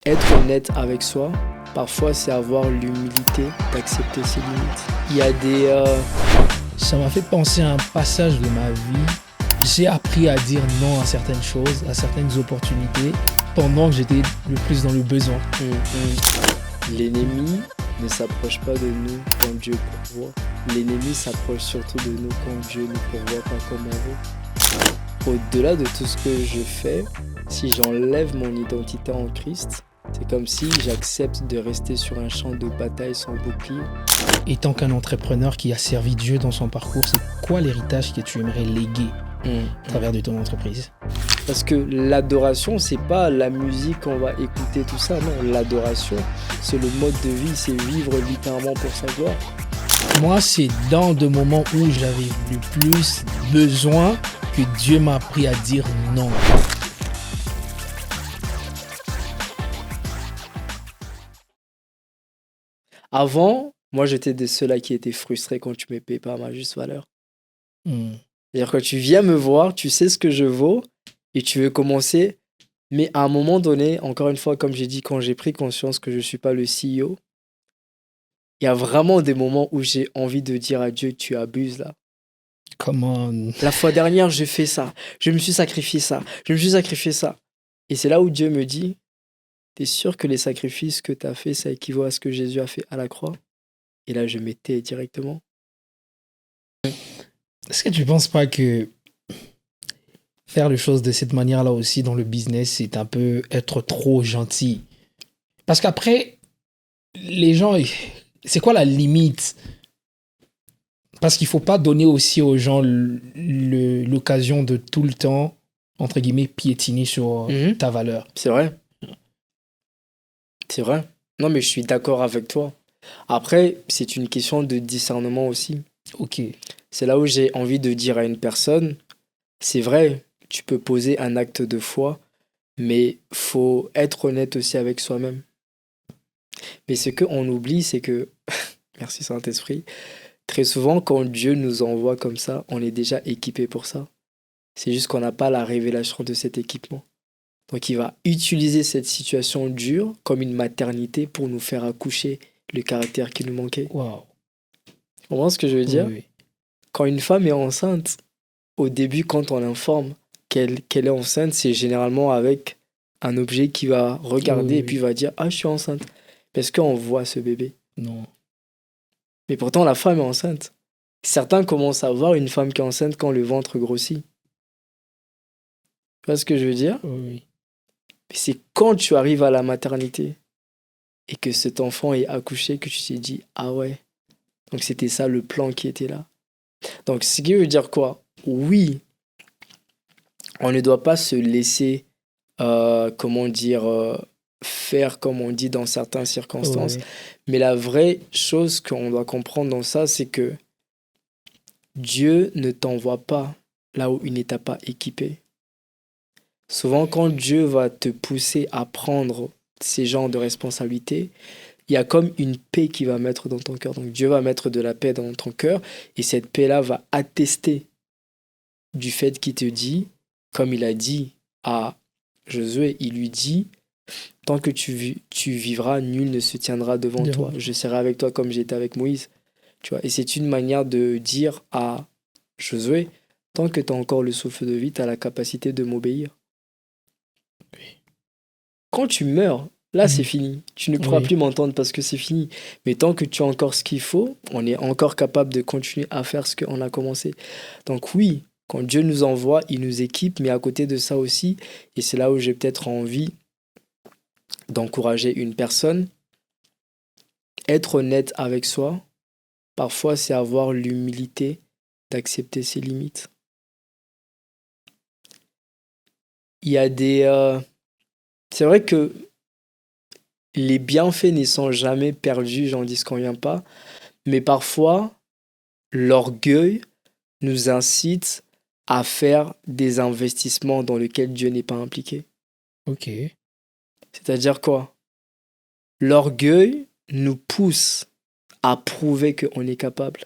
Être honnête avec soi, parfois, c'est avoir l'humilité d'accepter ses limites. Il y a Ça m'a fait penser à un passage de ma vie. J'ai appris à dire non à certaines choses, à certaines opportunités, pendant que j'étais le plus dans le besoin. L'ennemi ne s'approche pas de nous quand Dieu pourvoit. L'ennemi s'approche surtout de nous quand Dieu ne pourvoit pas comme on veut. Au-delà de tout ce que je fais, si j'enlève mon identité en Christ, c'est comme si j'accepte de rester sur un champ de bataille sans bouclier. Et tant qu'un entrepreneur qui a servi Dieu dans son parcours, c'est quoi l'héritage que tu aimerais léguer à travers de ton entreprise? Parce que l'adoration, c'est pas la musique qu'on va écouter, tout ça. Non, l'adoration, c'est le mode de vie, c'est vivre littéralement pour sa gloire. Moi, c'est dans des moments où j'avais le plus besoin que Dieu m'a appris à dire non. Avant, moi, j'étais de ceux-là qui étaient frustrés quand tu ne me payes pas ma juste valeur. C'est-à-dire quand tu viens me voir, tu sais ce que je vaux et tu veux commencer. Mais à un moment donné, encore une fois, comme j'ai dit, quand j'ai pris conscience que je ne suis pas le CEO, il y a vraiment des moments où j'ai envie de dire à Dieu, tu abuses là. Comment? La fois dernière, j'ai fait ça. Je me suis sacrifié ça. Je me suis sacrifié ça. Et c'est là où Dieu me dit, t'es sûr que les sacrifices que tu as fait, ça équivaut à ce que Jésus a fait à la croix? Et là, je m'étais directement. Est-ce que tu penses pas que faire les choses de cette manière-là aussi dans le business, c'est un peu être trop gentil? Parce qu'après, les gens, c'est quoi la limite? Parce qu'il faut pas donner aussi aux gens l'occasion de tout le temps, entre guillemets, piétiner sur ta valeur. C'est vrai. C'est vrai. Non, mais je suis d'accord avec toi. Après, c'est une question de discernement aussi. Ok. C'est là où j'ai envie de dire à une personne, c'est vrai, tu peux poser un acte de foi, mais faut être honnête aussi avec soi-même. Mais ce qu'on oublie, c'est que, merci Saint-Esprit, très souvent, quand Dieu nous envoie comme ça, on est déjà équipé pour ça. C'est juste qu'on n'a pas la révélation de cet équipement. Donc il va utiliser cette situation dure comme une maternité pour nous faire accoucher le caractère qui nous manquait. Waouh. Tu comprends ce que je veux dire? Oui. Quand une femme est enceinte, au début, quand on l'informe qu'elle est enceinte, c'est généralement avec un objet qui va regarder et puis va dire « Ah, je suis enceinte ». Parce qu'on voit ce bébé. Non. Mais pourtant, la femme est enceinte. Certains commencent à voir une femme qui est enceinte quand le ventre grossit. Tu vois ce que je veux dire? Oui. C'est quand tu arrives à la maternité et que cet enfant est accouché que tu t'es dit « Ah ouais ». Donc c'était ça le plan qui était là. Donc ce qui veut dire quoi? Oui, on ne doit pas se laisser, faire comme on dit dans certaines circonstances. Oui. Mais la vraie chose qu'on doit comprendre dans ça, c'est que Dieu ne t'envoie pas là où il n'est pas équipé. Souvent, quand Dieu va te pousser à prendre ces genres de responsabilités, il y a comme une paix qui va mettre dans ton cœur. Donc Dieu va mettre de la paix dans ton cœur et cette paix-là va attester du fait qu'il te dit, comme il a dit à Josué, il lui dit, tant que tu vivras, nul ne se tiendra devant toi. Je serai avec toi comme j'étais avec Moïse. Tu vois, et c'est une manière de dire à Josué, tant que tu as encore le souffle de vie, tu as la capacité de m'obéir. Quand tu meurs, là c'est fini. Tu ne pourras plus m'entendre parce que c'est fini. Mais tant que tu as encore ce qu'il faut, on est encore capable de continuer à faire ce qu'on a commencé. Donc oui, quand Dieu nous envoie, il nous équipe, mais à côté de ça aussi, et c'est là où j'ai peut-être envie d'encourager une personne, être honnête avec soi, parfois c'est avoir l'humilité d'accepter ses limites. Il y a c'est vrai que les bienfaits ne sont jamais perdus, j'en dis ce qu'on vient pas, mais parfois, l'orgueil nous incite à faire des investissements dans lesquels Dieu n'est pas impliqué. Ok. C'est-à-dire quoi? L'orgueil nous pousse à prouver qu'on est capable.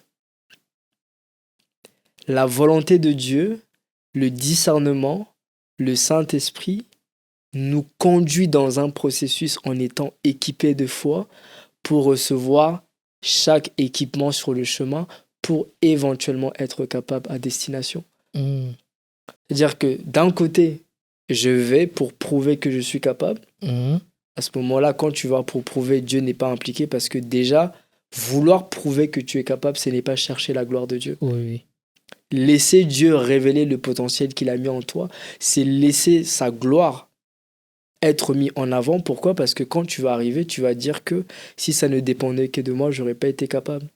La volonté de Dieu, le discernement, le Saint-Esprit nous conduit dans un processus en étant équipé de foi pour recevoir chaque équipement sur le chemin pour éventuellement être capable à destination. Mm. C'est-à-dire que d'un côté, je vais pour prouver que je suis capable. Mm. À ce moment-là, quand tu vas pour prouver, Dieu n'est pas impliqué parce que déjà, vouloir prouver que tu es capable, ce n'est pas chercher la gloire de Dieu. Oui, oui. Laisser Dieu révéler le potentiel qu'il a mis en toi, c'est laisser sa gloire être mis en avant. Pourquoi? Parce que quand tu vas arriver, tu vas dire que si ça ne dépendait que de moi, j'aurais pas été capable.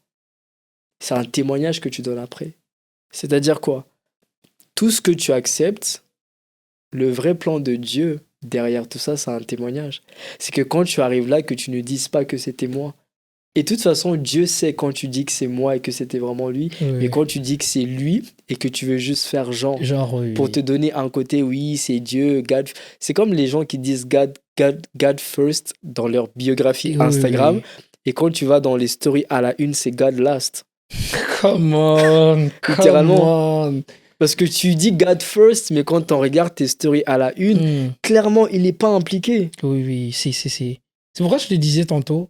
C'est un témoignage que tu donnes après. C'est-à-dire quoi? Tout ce que tu acceptes, le vrai plan de Dieu derrière tout ça, c'est un témoignage. C'est que quand tu arrives là, que tu ne dises pas que c'était moi. Et de toute façon, Dieu sait quand tu dis que c'est moi et que c'était vraiment lui, Oui, mais oui. quand tu dis que c'est lui et que tu veux juste faire genre Genre, oui, pour oui. te donner un côté, oui, c'est Dieu, God. C'est comme les gens qui disent God first dans leur biographie Oui, oui, Instagram. oui. Et quand tu vas dans les stories à la une, c'est God last. Come on, come Littéralement. on. Parce que tu dis God first, mais quand on regarde tes stories à la une, Mm. clairement, il n'est pas impliqué. Oui, oui, c'est pourquoi je te disais tantôt,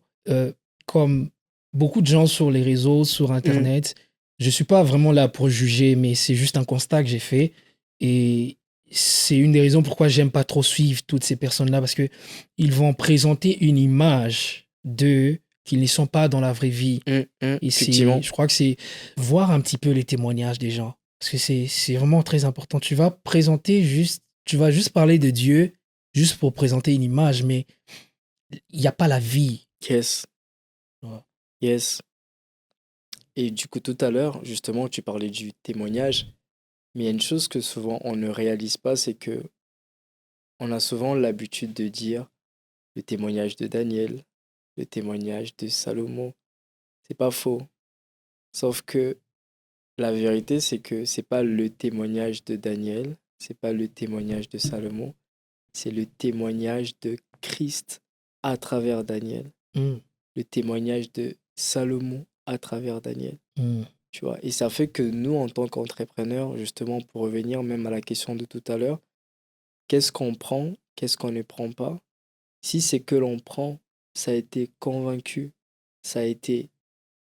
comme beaucoup de gens sur les réseaux, sur Internet, je suis pas vraiment là pour juger, mais c'est juste un constat que j'ai fait. Et c'est une des raisons pourquoi j'aime pas trop suivre toutes ces personnes-là, parce que ils vont présenter une image d'eux qu'ils ne sont pas dans la vraie vie. Et Effectivement. je crois que c'est voir un petit peu les témoignages des gens. Parce que c'est vraiment très important. Tu vas présenter juste, tu vas juste parler de Dieu, juste pour présenter une image, mais il n'y a pas la vie. Yes. Ouais. Yes. Et du coup, tout à l'heure, justement, tu parlais du témoignage. Mais il y a une chose que souvent on ne réalise pas, c'est que on a souvent l'habitude de dire le témoignage de Daniel, le témoignage de Salomon. C'est pas faux. Sauf que la vérité, c'est que c'est pas le témoignage de Daniel, c'est pas le témoignage de Salomon, c'est le témoignage de Christ à travers Daniel, Mm, le témoignage de Salomon à travers Daniel. mm, Tu vois, et ça fait que nous, en tant qu'entrepreneurs, justement, pour revenir même à la question de tout à l'heure, qu'est-ce qu'on prend, qu'est-ce qu'on ne prend pas? Si c'est que l'on prend, ça a été convaincu, ça a été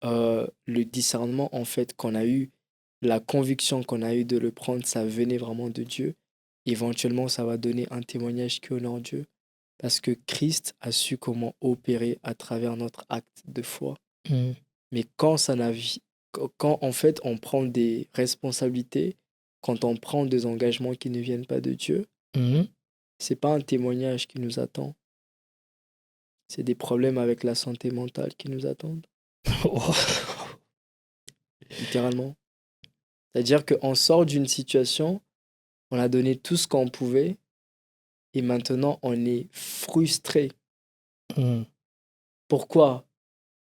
le discernement en fait qu'on a eu, la conviction qu'on a eu de le prendre, ça venait vraiment de Dieu. Éventuellement, ça va donner un témoignage qui honore Dieu parce que Christ a su comment opérer à travers notre acte de foi. mm. Mais quand en fait on prend des responsabilités, quand on prend des engagements qui ne viennent pas de Dieu, Mhm. c'est pas un témoignage qui nous attend, c'est des problèmes avec la santé mentale qui nous attendent, littéralement. C'est-à-dire qu'on sort d'une situation, on a donné tout ce qu'on pouvait, et maintenant on est frustré. Mm, Pourquoi?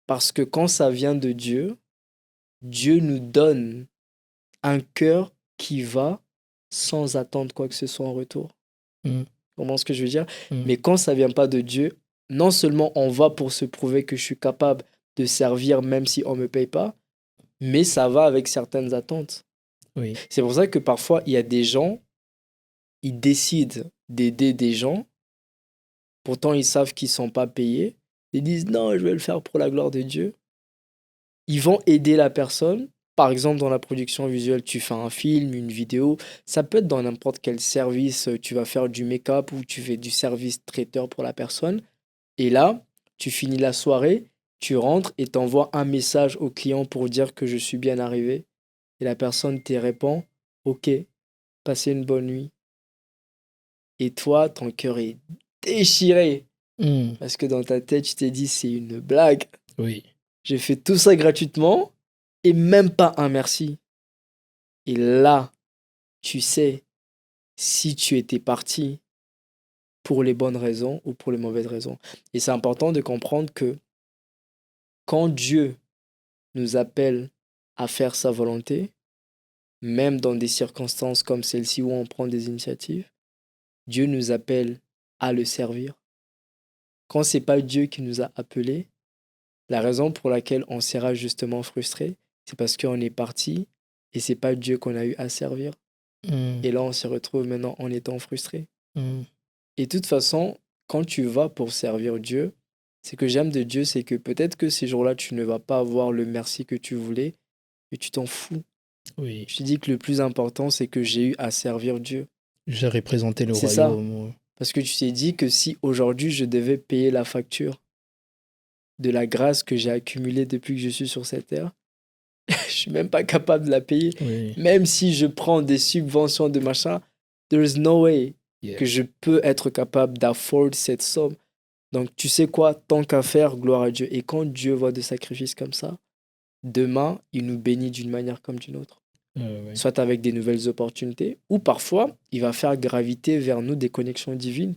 Parce que quand ça vient de Dieu, Dieu nous donne un cœur qui va sans attendre quoi que ce soit en retour. mm, Comment ce que je veux dire? mm. Mais quand ça vient pas de Dieu, non seulement on va pour se prouver que je suis capable de servir même si on me paye pas, mais ça va avec certaines attentes. Oui. C'est pour ça que parfois il y a des gens, ils décident d'aider des gens, pourtant ils savent qu'ils sont pas payés, ils disent non, je vais le faire pour la gloire de Dieu. Ils vont aider la personne. Par exemple, dans la production visuelle, tu fais un film, une vidéo. Ça peut être dans n'importe quel service. Tu vas faire du make-up ou tu fais du service traiteur pour la personne. Et là, tu finis la soirée, tu rentres et t'envoies un message au client pour dire que je suis bien arrivé. Et la personne te répond, OK, passez une bonne nuit. Et toi, ton cœur est déchiré. Mm, Parce que dans ta tête, tu t'es dit, c'est une blague. oui. J'ai fait tout ça gratuitement et même pas un merci. Et là, tu sais si tu étais parti pour les bonnes raisons ou pour les mauvaises raisons. Et c'est important de comprendre que quand Dieu nous appelle à faire sa volonté, même dans des circonstances comme celle-ci où on prend des initiatives, Dieu nous appelle à le servir. Quand c'est pas Dieu qui nous a appelés, la raison pour laquelle on sera justement frustré, c'est parce qu'on est parti et c'est pas Dieu qu'on a eu à servir. Mm, Et là, on se retrouve maintenant en étant frustré. mm. Et de toute façon, quand tu vas pour servir Dieu, ce que j'aime de Dieu, c'est que peut-être que ces jours-là, tu ne vas pas avoir le merci que tu voulais, mais tu t'en fous. Oui. Je te dis que le plus important, c'est que j'ai eu à servir Dieu. J'ai représenté le C'est ça. royaume. Parce que tu t'es dit que si aujourd'hui je devais payer la facture de la grâce que j'ai accumulée depuis que je suis sur cette terre, je suis même pas capable de la payer. Oui. Même si je prends des subventions de machin, there is no way Yeah. que je peux être capable d'afford cette somme. Donc tu sais quoi, tant qu'à faire, gloire à Dieu. Et quand Dieu voit des sacrifices comme ça, demain, il nous bénit d'une manière comme d'une autre. Oui. Soit avec des nouvelles opportunités, ou parfois, il va faire graviter vers nous des connexions divines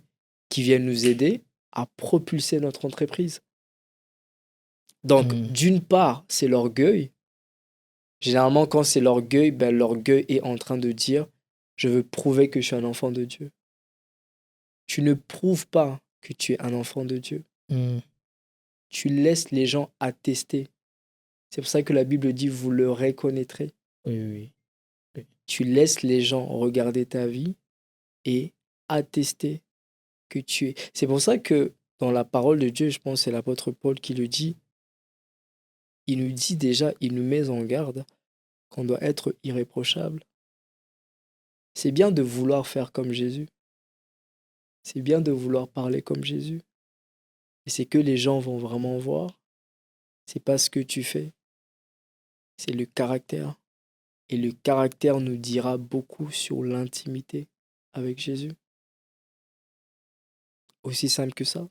qui viennent nous aider à propulser notre entreprise. Donc, d'une part, c'est l'orgueil. Généralement, quand c'est l'orgueil, ben, l'orgueil est en train de dire « Je veux prouver que je suis un enfant de Dieu ». Tu ne prouves pas que tu es un enfant de Dieu. Tu laisses les gens attester. C'est pour ça que la Bible dit « Vous le reconnaîtrez ». Oui. Tu laisses les gens regarder ta vie et attester que tu es. C'est pour ça que dans la parole de Dieu, je pense que c'est l'apôtre Paul qui le dit, il nous dit déjà, il nous met en garde qu'on doit être irréprochable. C'est bien de vouloir faire comme Jésus. C'est bien de vouloir parler comme Jésus. Et c'est que les gens vont vraiment voir. C'est pas ce que tu fais. C'est le caractère. Et le caractère nous dira beaucoup sur l'intimité avec Jésus. Aussi simple que ça. En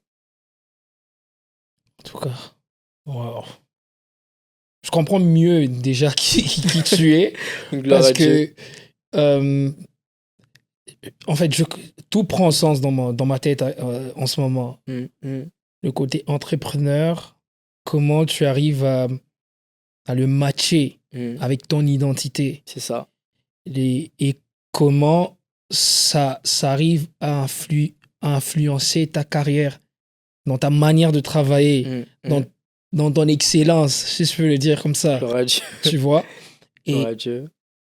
tout cas, wow. Je comprends mieux déjà qui tu es. Parce que, en fait, tout prend sens dans ma tête en ce moment. Le côté entrepreneur, comment tu arrives à le matcher avec ton identité. C'est ça. Et comment ça arrive à influencer ta carrière, dans ta manière de travailler, dans ton excellence, si je peux le dire comme ça. Tu vois? Et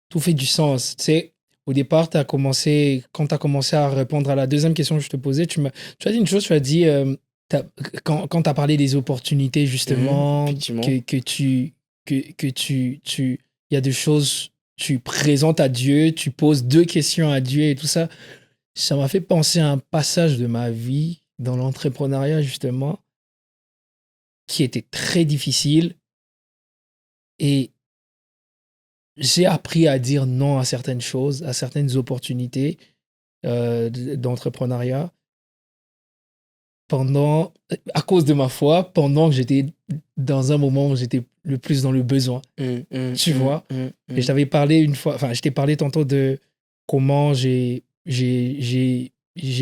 tout fait du sens. Tu sais, au départ, quand tu as commencé à répondre à la deuxième question que je te posais, tu as dit une chose, tu as dit, quand tu as parlé des opportunités, justement, il y a des choses, tu présentes à Dieu, tu poses 2 questions à Dieu et tout ça. Ça m'a fait penser à un passage de ma vie dans l'entrepreneuriat, justement, qui était très difficile. Et j'ai appris à dire non à certaines choses, à certaines opportunités d'entrepreneuriat à cause de ma foi, pendant que j'étais dans un moment où j'étais le plus dans le besoin. Tu vois? Et je t'avais parlé une fois, enfin, je t'ai parlé tantôt de comment j'ai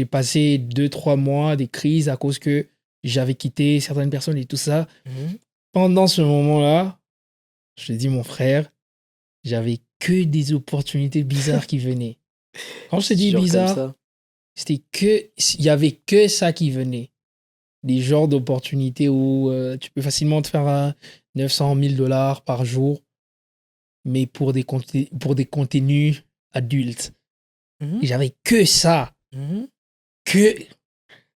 passé 2-3 mois des crises à cause que j'avais quitté certaines personnes et tout ça. Pendant ce moment-là, je te dis, mon frère, j'avais que des opportunités bizarres qui venaient. Quand je te dis bizarre, il y avait que ça qui venait. Des genres d'opportunités où tu peux facilement te faire 900 000 $ par jour, mais pour des contenus adultes. Et j'avais que ça. Tu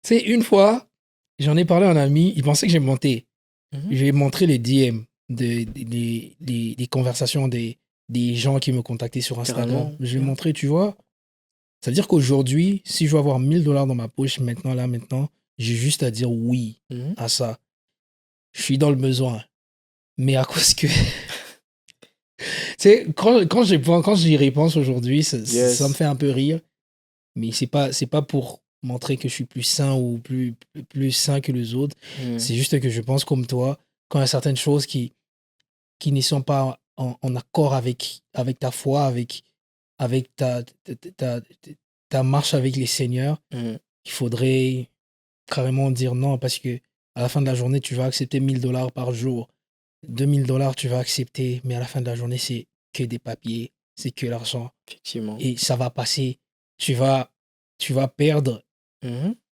sais, une fois, j'en ai parlé à un ami, il pensait que j'ai monté. Je lui ai montré les DM des conversations des gens qui me contactaient sur Instagram. Je lui ai montré, tu vois. C'est-à-dire qu'aujourd'hui, si je veux avoir 1000 $ dans ma poche, maintenant, j'ai juste à dire oui à ça. Je suis dans le besoin. Mais à cause que... tu sais, quand j'y repense aujourd'hui, ça me fait un peu rire. Mais c'est pas pour montrer que je suis plus sain ou plus sain que les autres. C'est juste que je pense comme toi, quand il y a certaines choses qui ne sont pas en accord avec ta foi, avec ta marche avec les seigneurs, il faudrait carrément dire non, parce que à la fin de la journée, tu vas accepter 1000 $ par jour. 2000 $ tu vas accepter, mais à la fin de la journée, c'est que des papiers, c'est que l'argent. Effectivement. Et ça va passer. Tu vas perdre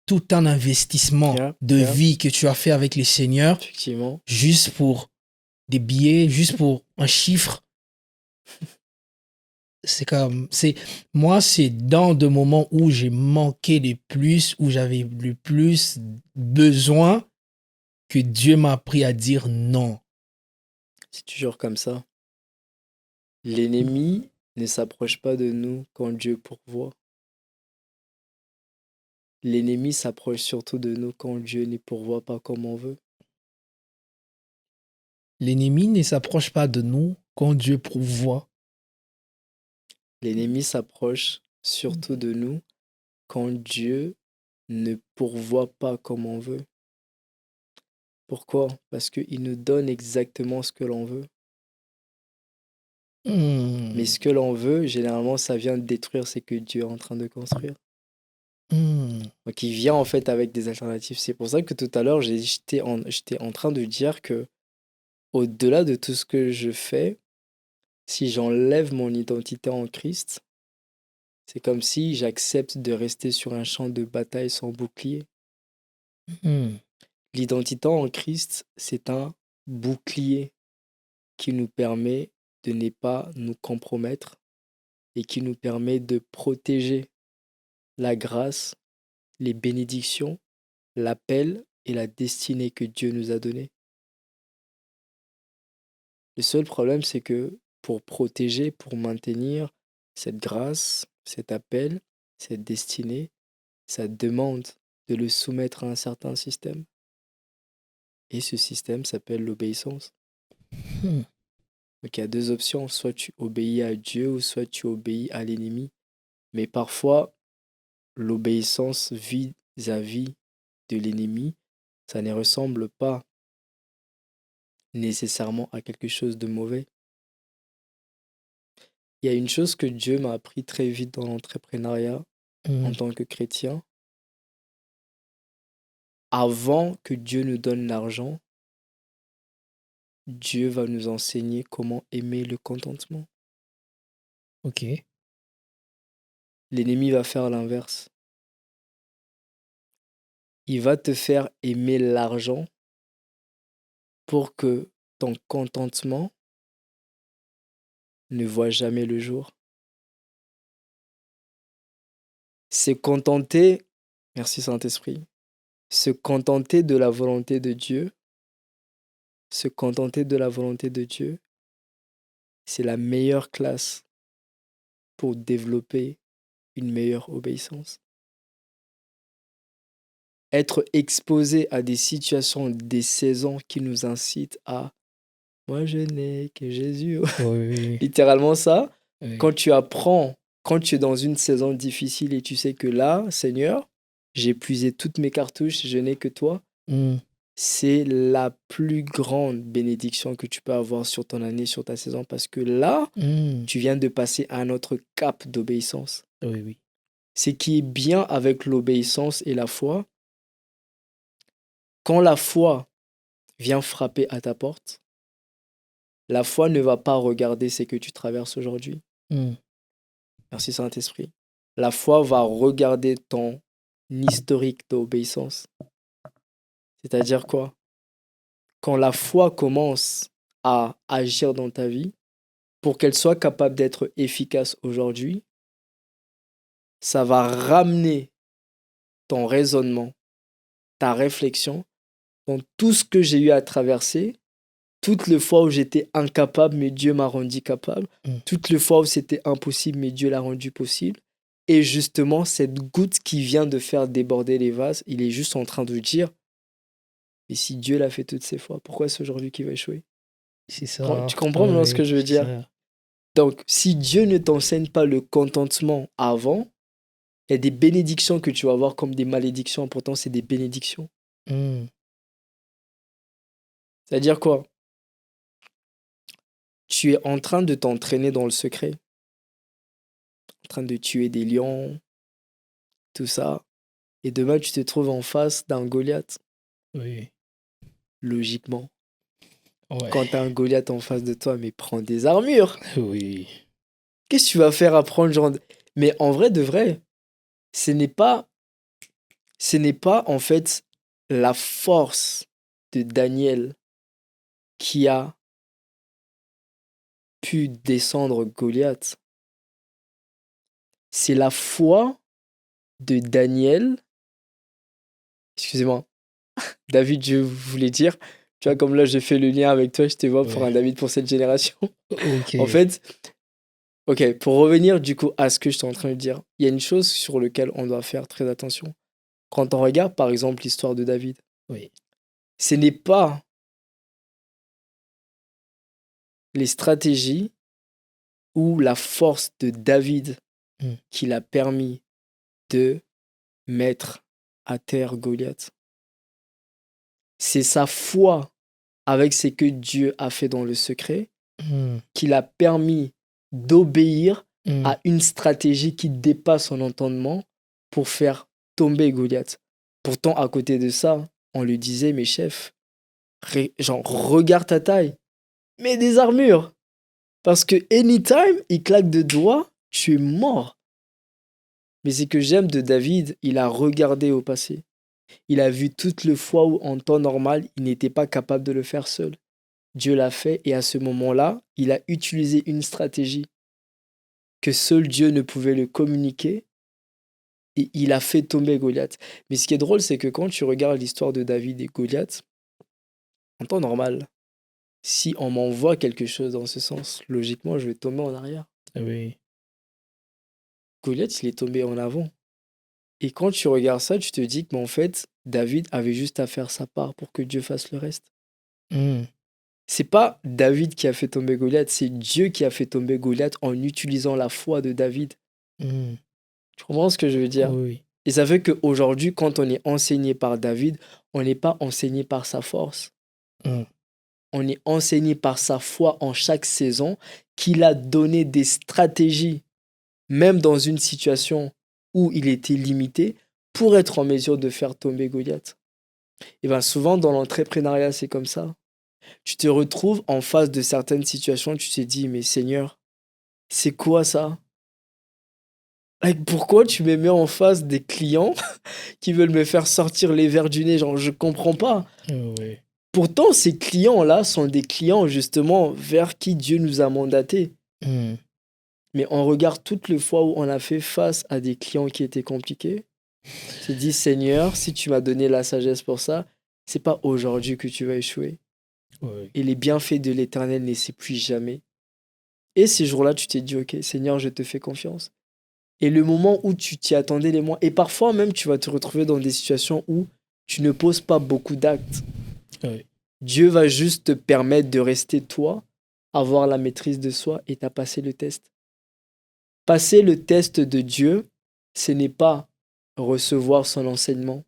tout un investissement de vie que tu as fait avec les seigneurs, effectivement, juste pour des billets, juste pour un chiffre. Moi, c'est dans des moments où j'ai manqué le plus, où j'avais le plus besoin que Dieu m'a appris à dire non. C'est toujours comme ça. L'ennemi ne s'approche pas de nous quand Dieu pourvoit. L'ennemi s'approche surtout de nous quand Dieu ne pourvoit pas comme on veut. L'ennemi ne s'approche pas de nous quand Dieu pourvoit. L'ennemi s'approche surtout de nous quand Dieu ne pourvoit pas comme on veut. Pourquoi? Parce qu'il nous donne exactement ce que l'on veut. Mais ce que l'on veut, généralement, ça vient de détruire ce que Dieu est en train de construire. Donc il vient en fait avec des alternatives. C'est pour ça que tout à l'heure, j'étais en train de dire que au-delà de tout ce que je fais, si j'enlève mon identité en Christ, c'est comme si j'accepte de rester sur un champ de bataille sans bouclier. L'identité en Christ, c'est un bouclier qui nous permet de ne pas nous compromettre et qui nous permet de protéger la grâce, les bénédictions, l'appel et la destinée que Dieu nous a donnée. Le seul problème, c'est que pour protéger, pour maintenir cette grâce, cet appel, cette destinée, ça demande de le soumettre à un certain système. Et ce système s'appelle l'obéissance. Donc il y a deux options, soit tu obéis à Dieu ou soit tu obéis à l'ennemi. Mais parfois, l'obéissance vis-à-vis de l'ennemi, ça ne ressemble pas nécessairement à quelque chose de mauvais. Il y a une chose que Dieu m'a appris très vite dans l'entrepreneuriat en tant que chrétien. Avant que Dieu nous donne l'argent, Dieu va nous enseigner comment aimer le contentement. Ok. L'ennemi va faire l'inverse. Il va te faire aimer l'argent pour que ton contentement ne voit jamais le jour. Se contenter, merci Saint-Esprit, se contenter de la volonté de Dieu, se contenter de la volonté de Dieu, c'est la meilleure classe pour développer une meilleure obéissance. Être exposé à des situations, des saisons qui nous incitent à « moi je n'ai que Jésus ». Oui. Littéralement ça, Oui. quand tu apprends, quand tu es dans une saison difficile et tu sais que là, Seigneur, j'ai épuisé toutes mes cartouches, je n'ai que toi, c'est la plus grande bénédiction que tu peux avoir sur ton année, sur ta saison, parce que là, tu viens de passer à un autre cap d'obéissance. Oui. Ce qui est bien avec l'obéissance et la foi, quand la foi vient frapper à ta porte, la foi ne va pas regarder ce que tu traverses aujourd'hui. Merci Saint-Esprit. La foi va regarder ton historique d'obéissance. C'est-à-dire quoi? Quand la foi commence à agir dans ta vie, pour qu'elle soit capable d'être efficace aujourd'hui, ça va ramener ton raisonnement, ta réflexion dans tout ce que j'ai eu à traverser, toutes les fois où j'étais incapable, mais Dieu m'a rendu capable, toutes les fois où c'était impossible, mais Dieu l'a rendu possible. Et justement, cette goutte qui vient de faire déborder les vases, il est juste en train de dire, mais si Dieu l'a fait toutes ces fois, pourquoi c'est aujourd'hui qu'il va échouer? C'est ça. Tu comprends maintenant ce que je veux dire? Ça. Donc, si Dieu ne t'enseigne pas le contentement avant, il y a des bénédictions que tu vas voir comme des malédictions. Pourtant, c'est des bénédictions. C'est-à-dire quoi? Tu es en train de t'entraîner dans le secret, en train de tuer des lions, tout ça. Et demain, tu te trouves en face d'un Goliath. Oui. Logiquement. Ouais. Quand tu as un Goliath en face de toi, mais prends des armures. Oui. Qu'est-ce que tu vas faire à prendre genre... Mais en vrai de vrai, ce n'est pas en fait la force de Daniel qui a pu descendre Goliath. c'est la foi de Daniel. Excusez-moi, David, je voulais dire. Tu vois, comme là, j'ai fait le lien avec toi, je te vois pour un Ouais. David pour cette génération. Ok. En fait, ok, pour revenir du coup à ce que je suis en train de dire, il y a une chose sur laquelle on doit faire très attention. Quand on regarde par exemple l'histoire de David, Oui. ce n'est pas les stratégies ou la force de David Mm. qui l'a permis de mettre à terre Goliath. C'est sa foi avec ce que Dieu a fait dans le secret Mm. qui l'a permis d'obéir Mm. à une stratégie qui dépasse son entendement pour faire tomber Goliath. Pourtant, à côté de ça, on lui disait, mais chef, genre, regarde ta taille, mets des armures. Parce que anytime, il claque de doigts, tu es mort. Mais ce que j'aime de David, il a regardé au passé. Il a vu toutes les fois où, en temps normal, il n'était pas capable de le faire seul. Dieu l'a fait et à ce moment-là, il a utilisé une stratégie que seul Dieu ne pouvait le communiquer et il a fait tomber Goliath. Mais ce qui est drôle, c'est que quand tu regardes l'histoire de David et Goliath, en temps normal, si on m'envoie quelque chose dans ce sens, logiquement, je vais tomber en arrière. Oui. Goliath, il est tombé en avant. Et quand tu regardes ça, tu te dis que, mais en fait, David avait juste à faire sa part pour que Dieu fasse le reste. Mm. C'est pas David qui a fait tomber Goliath, c'est Dieu qui a fait tomber Goliath en utilisant la foi de David. Mm. Tu comprends ce que je veux dire? Oui. Et ça fait qu'aujourd'hui, quand on est enseigné par David, on n'est pas enseigné par sa force. Mm. On est enseigné par sa foi en chaque saison, qu'il a donné des stratégies, même dans une situation où il était limité, pour être en mesure de faire tomber Goliath. Et bien souvent, dans l'entrepreneuriat, c'est comme ça. Tu te retrouves en face de certaines situations, tu te dis, mais Seigneur, c'est quoi ça? Like, pourquoi tu me mets en face des clients qui veulent me faire sortir les verres du nez? Genre, je comprends pas. Oui. Pourtant, ces clients-là sont des clients justement vers qui Dieu nous a mandatés. Mm. Mais on regarde toutes les fois où on a fait face à des clients qui étaient compliqués. On s'est dit, Seigneur, si tu m'as donné la sagesse pour ça, c'est pas aujourd'hui que tu vas échouer. Oui. Et les bienfaits de l'Éternel ne s'épuisent jamais. Et ces jours-là, tu t'es dit, ok, Seigneur, je te fais confiance. Et le moment où tu t'y attendais les mois, et parfois même tu vas te retrouver dans des situations où tu ne poses pas beaucoup d'actes. Oui. Dieu va juste te permettre de rester toi, avoir la maîtrise de soi et t'as passé le test. Passer le test de Dieu, ce n'est pas recevoir son enseignement.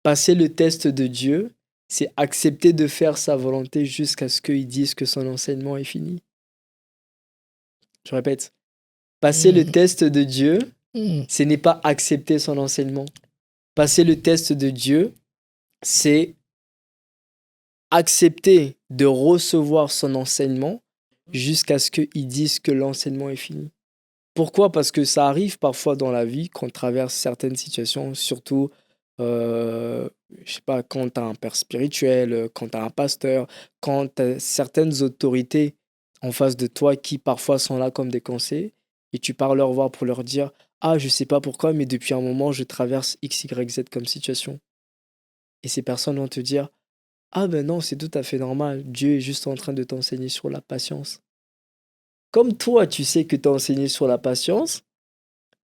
Passer le test de Dieu, c'est accepter de faire sa volonté jusqu'à ce qu'il dise que son enseignement est fini. Je répète, passer le Mm. test de Dieu, Mm. ce n'est pas accepter son enseignement. Passer le test de Dieu, c'est accepter de recevoir son enseignement jusqu'à ce qu'il dise que l'enseignement est fini. Pourquoi? Parce que ça arrive parfois dans la vie qu'on traverse certaines situations, surtout, je sais pas, quand tu as un père spirituel, quand tu as un pasteur, quand tu as certaines autorités en face de toi qui parfois sont là comme des conseils, et tu pars leur voir pour leur dire, ah, je sais pas pourquoi, mais depuis un moment, je traverse X, Y, Z comme situation. Et ces personnes vont te dire, ah ben non, c'est tout à fait normal, Dieu est juste en train de t'enseigner sur la patience. Comme toi, tu sais que tu as enseigné sur la patience,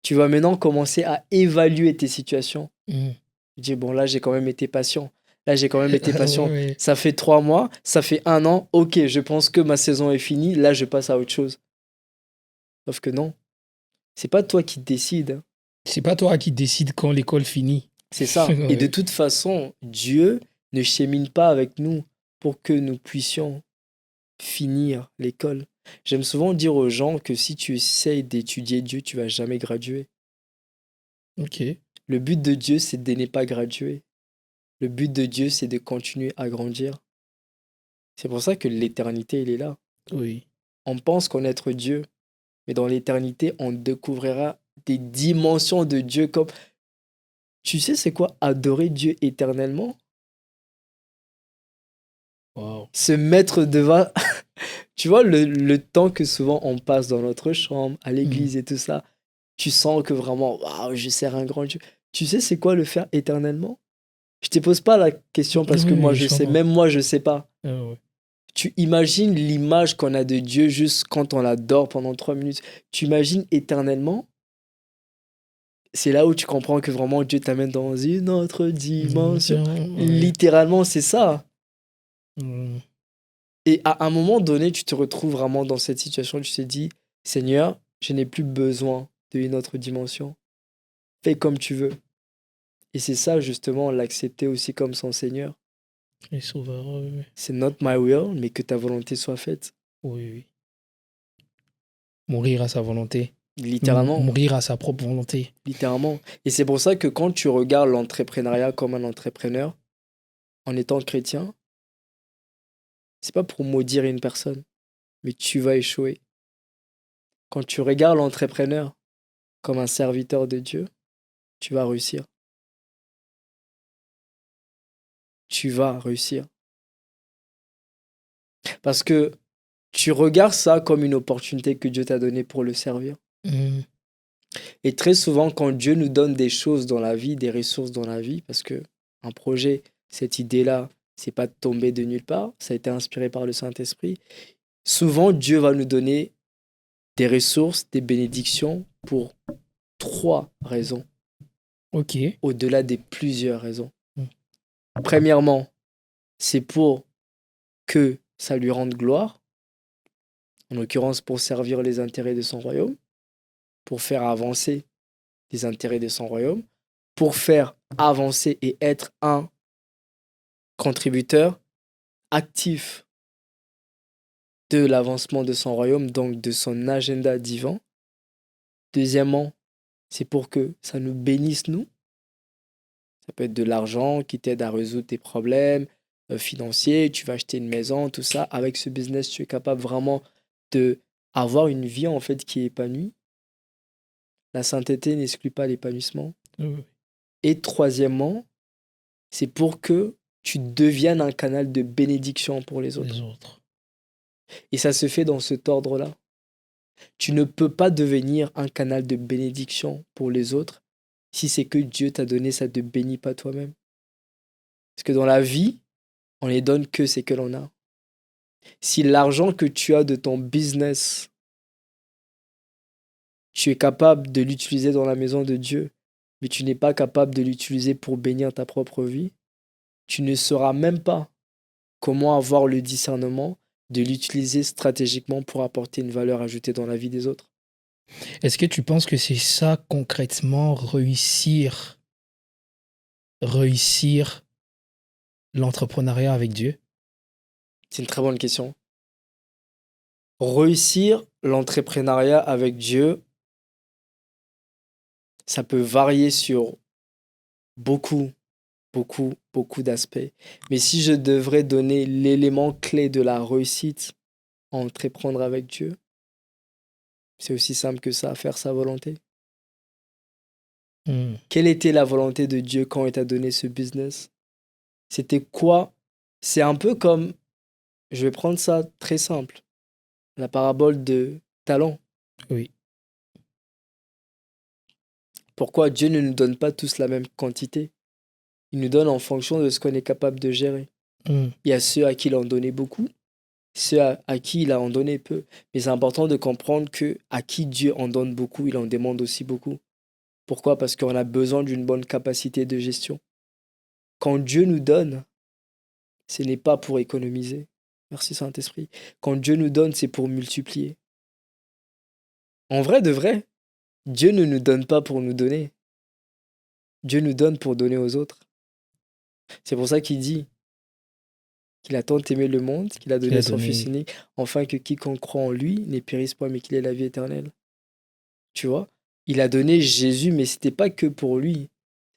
tu vas maintenant commencer à évaluer tes situations. Mm. Tu dis, bon, là, j'ai quand même été patient. Là, j'ai quand même été Oui, patient. oui. Ça fait 3 mois, ça fait 1 an. Ok, je pense que ma saison est finie. Là, je passe à autre chose. Sauf que non, c'est pas toi qui décides. C'est pas toi qui décides quand l'école finit. C'est ça. Et de Ouais. toute façon, Dieu ne chemine pas avec nous pour que nous puissions finir l'école. J'aime souvent dire aux gens que si tu essayes d'étudier Dieu, tu vas jamais graduer. Ok. Le but de Dieu, c'est de ne pas graduer. Le but de Dieu, c'est de continuer à grandir. C'est pour ça que l'éternité, elle est là. Oui. On pense connaître Dieu, mais dans l'éternité, on découvrira des dimensions de Dieu comme... Tu sais, c'est quoi adorer Dieu éternellement? Wow. Se mettre devant... Tu vois, le temps que souvent on passe dans notre chambre, à l'église et tout ça, tu sens que vraiment, waouh, je sers un grand Dieu. Tu sais, c'est quoi le faire éternellement? Je te pose pas la question parce que Oui, moi, oui, je je sais. comprends. Même moi, je sais pas. Ouais. Tu imagines l'image qu'on a de Dieu juste quand on l'adore pendant 3 minutes. Tu imagines éternellement? C'est là où tu comprends que vraiment Dieu t'amène dans une autre dimension. Ouais. Littéralement, c'est ça. Mm. Et à un moment donné, tu te retrouves vraiment dans cette situation. Tu te dis, Seigneur, je n'ai plus besoin d'une autre dimension. Fais comme tu veux. Et c'est ça, justement, l'accepter aussi comme son Seigneur. Les sauveurs, oui. C'est not my will, mais que ta volonté soit faite. Oui, oui. Mourir à sa volonté. Littéralement. Mourir à sa propre volonté. Littéralement. Et c'est pour ça que quand tu regardes l'entrepreneuriat comme un entrepreneur, en étant chrétien, c'est pas pour maudire une personne, mais tu vas échouer. Quand tu regardes l'entrepreneur comme un serviteur de Dieu, tu vas réussir. Tu vas réussir. Parce que tu regardes ça comme une opportunité que Dieu t'a donnée pour le servir. Mm. Et très souvent, quand Dieu nous donne des choses dans la vie, des ressources dans la vie, parce que un projet, cette idée-là, c'est pas tombé de nulle part, ça a été inspiré par le Saint-Esprit. Souvent, Dieu va nous donner des ressources, des bénédictions pour 3 raisons, Ok. au-delà des plusieurs raisons. Mm. Premièrement, c'est pour que ça lui rende gloire, en l'occurrence pour servir les intérêts de son royaume, pour faire avancer les intérêts de son royaume, pour faire avancer et être un contributeur actif de l'avancement de son royaume, donc de son agenda divin. Deuxièmement, c'est pour que ça nous bénisse, nous. Ça peut être de l'argent qui t'aide à résoudre tes problèmes financiers, tu vas acheter une maison, tout ça. Avec ce business, tu es capable vraiment de avoir une vie en fait qui est épanouie. La sainteté n'exclut pas l'épanouissement. Oui. Et troisièmement, c'est pour que tu deviennes un canal de bénédiction pour les autres. Les autres. Et ça se fait dans cet ordre-là. Tu ne peux pas devenir un canal de bénédiction pour les autres si c'est que Dieu t'a donné, ça ne te bénit pas toi-même. Parce que dans la vie, on ne donne que ce que l'on a. Si l'argent que tu as de ton business, tu es capable de l'utiliser dans la maison de Dieu, mais tu n'es pas capable de l'utiliser pour bénir ta propre vie, tu ne sauras même pas comment avoir le discernement de l'utiliser stratégiquement pour apporter une valeur ajoutée dans la vie des autres. Est-ce que tu penses que c'est ça concrètement, réussir l'entrepreneuriat avec Dieu? C'est une très bonne question. Réussir l'entrepreneuriat avec Dieu, ça peut varier sur beaucoup, beaucoup d'aspects. Mais si je devrais donner l'élément clé de la réussite à entreprendre avec Dieu, c'est aussi simple que ça, faire sa volonté. Mm. Quelle était la volonté de Dieu quand il t'a donné ce business? C'était quoi? C'est un peu comme, je vais prendre ça très simple, la parabole de talent. Oui. Pourquoi Dieu ne nous donne pas tous la même quantité? Il nous donne en fonction de ce qu'on est capable de gérer. Mm. Il y a ceux à qui il en donnait beaucoup, ceux à qui il a en donné peu. Mais c'est important de comprendre que à qui Dieu en donne beaucoup, il en demande aussi beaucoup. Pourquoi? Parce qu'on a besoin d'une bonne capacité de gestion. Quand Dieu nous donne, ce n'est pas pour économiser. Merci Saint-Esprit. Quand Dieu nous donne, c'est pour multiplier. En vrai de vrai, Dieu ne nous donne pas pour nous donner. Dieu nous donne pour donner aux autres. C'est pour ça qu'il dit qu'il a tant aimé le monde, qu'il a Qu'il donné a son Fils donné. unique, afin que quiconque croit en lui ne périsse pas, mais qu'il ait la vie éternelle. Tu vois? Il a donné Jésus, mais c'était pas que pour lui.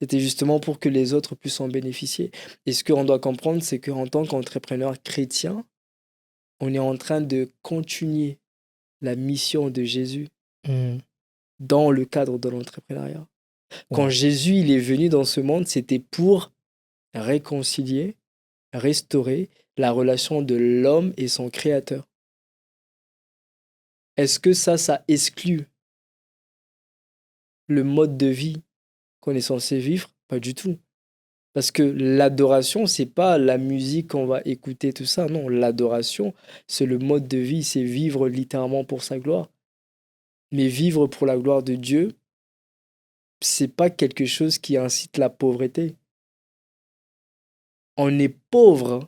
C'était justement pour que les autres puissent en bénéficier. Et ce qu'on doit comprendre, c'est qu'en tant qu'entrepreneur chrétien, on est en train de continuer la mission de Jésus Mm. dans le cadre de l'entrepreneuriat. Quand Wow. Jésus il est venu dans ce monde, c'était pour réconcilier, restaurer la relation de l'homme et son créateur. Est-ce que ça exclut le mode de vie qu'on est censé vivre? Pas du tout. Parce que l'adoration, c'est pas la musique qu'on va écouter, tout ça. Non, l'adoration, c'est le mode de vie, c'est vivre littéralement pour sa gloire. Mais vivre pour la gloire de Dieu, c'est pas quelque chose qui incite la pauvreté. On est pauvre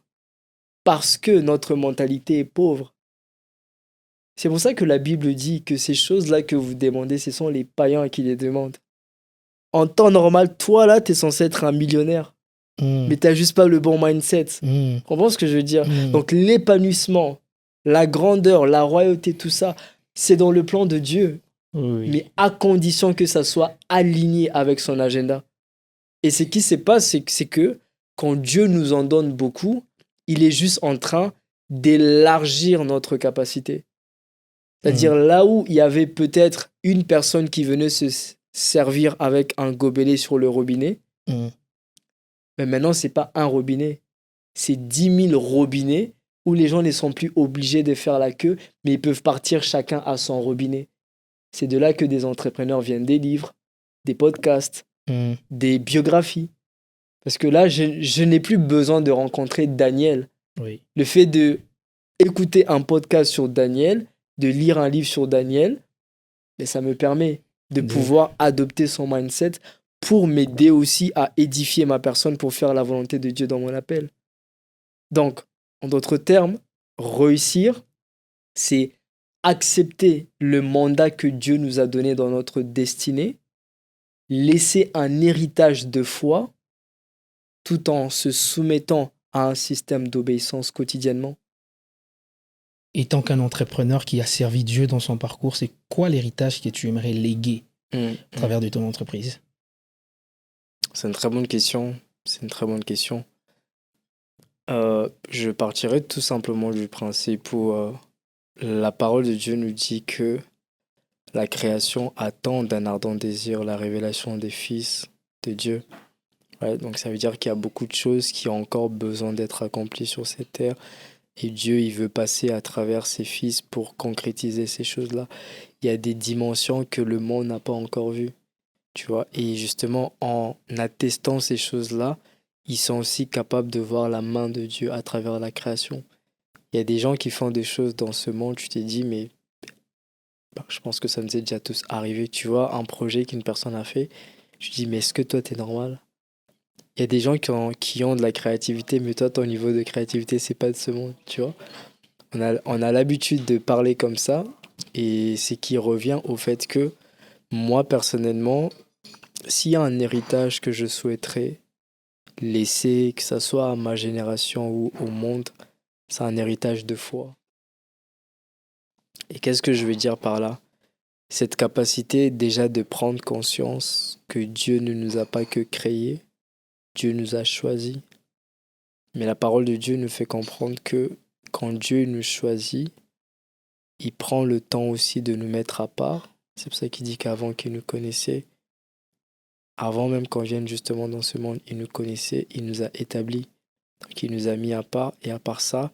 parce que notre mentalité est pauvre. C'est pour ça que la Bible dit que ces choses-là que vous demandez, ce sont les païens qui les demandent. En temps normal, toi là, t'es censé être un millionnaire. Mais t'as juste pas le bon mindset. Tu comprends ce que je veux dire? Donc l'épanouissement, la grandeur, la royauté, tout ça, c'est dans le plan de Dieu. Oui. Mais à condition que ça soit aligné avec son agenda. Et ce qui se passe, c'est que quand Dieu nous en donne beaucoup, il est juste en train d'élargir notre capacité. C'est-à-dire là où il y avait peut-être une personne qui venait se servir avec un gobelet sur le robinet, mais maintenant, c'est pas un robinet, c'est 10 000 robinets où les gens ne sont plus obligés de faire la queue, mais ils peuvent partir chacun à son robinet. C'est de là que des entrepreneurs viennent des livres, des podcasts, des biographies. Parce que là, je n'ai plus besoin de rencontrer Daniel. Oui. Le fait de écouter un podcast sur Daniel, de lire un livre sur Daniel, mais ça me permet de pouvoir adopter son mindset pour m'aider aussi à édifier ma personne pour faire la volonté de Dieu dans mon appel. Donc, en d'autres termes, réussir, c'est accepter le mandat que Dieu nous a donné dans notre destinée, laisser un héritage de foi, tout en se soumettant à un système d'obéissance quotidiennement. Et tant qu'un entrepreneur qui a servi Dieu dans son parcours, c'est quoi l'héritage que tu aimerais léguer à travers de ton entreprise? C'est une très bonne question. Je partirais tout simplement du principe où la parole de Dieu nous dit que la création attend d'un ardent désir la révélation des fils de Dieu. Ouais, donc ça veut dire qu'il y a beaucoup de choses qui ont encore besoin d'être accomplies sur cette terre. Et Dieu, il veut passer à travers ses fils pour concrétiser ces choses-là. Il y a des dimensions que le monde n'a pas encore vues. Tu vois, et justement, en attestant ces choses-là, ils sont aussi capables de voir la main de Dieu à travers la création. Il y a des gens qui font des choses dans ce monde, tu t'es dit, mais je pense que ça nous est déjà tous arrivé. Tu vois, un projet qu'une personne a fait, je dis, mais est-ce que toi, t'es normal? Il y a des gens qui ont de la créativité, mais toi, ton niveau de créativité, c'est pas de ce monde, tu vois. On a l'habitude de parler comme ça, et c'est qui revient au fait que moi, personnellement, s'il y a un héritage que je souhaiterais laisser, que ce soit à ma génération ou au monde, c'est un héritage de foi. Et qu'est-ce que je veux dire par là? Cette capacité déjà de prendre conscience que Dieu ne nous a pas que créés, Dieu nous a choisis. Mais la parole de Dieu nous fait comprendre que quand Dieu nous choisit, il prend le temps aussi de nous mettre à part. C'est pour ça qu'il dit qu'avant qu'il nous connaissait, avant même qu'on vienne justement dans ce monde, il nous connaissait, il nous a établis, donc il nous a mis à part, et à part ça,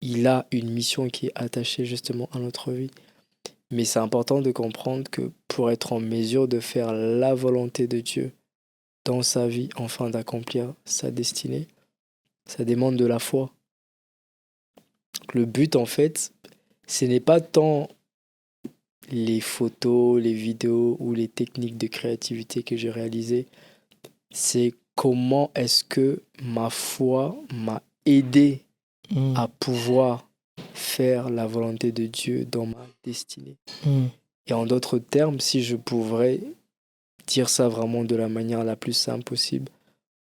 il a une mission qui est attachée justement à notre vie. Mais c'est important de comprendre que pour être en mesure de faire la volonté de Dieu dans sa vie, afin d'accomplir sa destinée, ça demande de la foi. Le but, en fait, ce n'est pas tant les photos, les vidéos ou les techniques de créativité que j'ai réalisées, c'est comment est-ce que ma foi m'a aidé à pouvoir faire la volonté de Dieu dans ma destinée. Et en d'autres termes, si je pourrais dire ça vraiment de la manière la plus simple possible,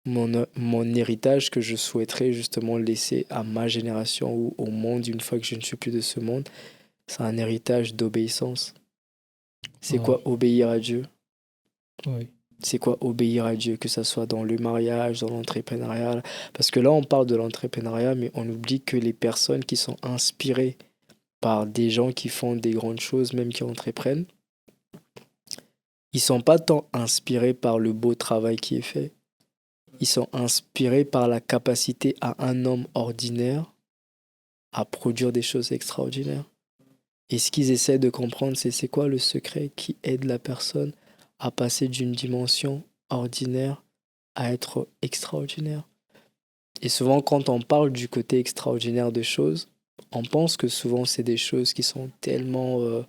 mon héritage que je souhaiterais justement laisser à ma génération ou au monde une fois que je ne suis plus de ce monde, c'est un héritage d'obéissance. C'est quoi obéir à Dieu? Oui. C'est quoi obéir à Dieu, que ce soit dans le mariage, dans l'entrepreneuriat? Parce que là, on parle de l'entrepreneuriat, mais on oublie que les personnes qui sont inspirées par des gens qui font des grandes choses, même qui entreprennent, ils sont pas tant inspirés par le beau travail qui est fait. Ils sont inspirés par la capacité à un homme ordinaire à produire des choses extraordinaires. Et ce qu'ils essaient de comprendre, c'est quoi le secret qui aide la personne à passer d'une dimension ordinaire à être extraordinaire. Et souvent, quand on parle du côté extraordinaire de choses, on pense que souvent, c'est des choses qui sont tellement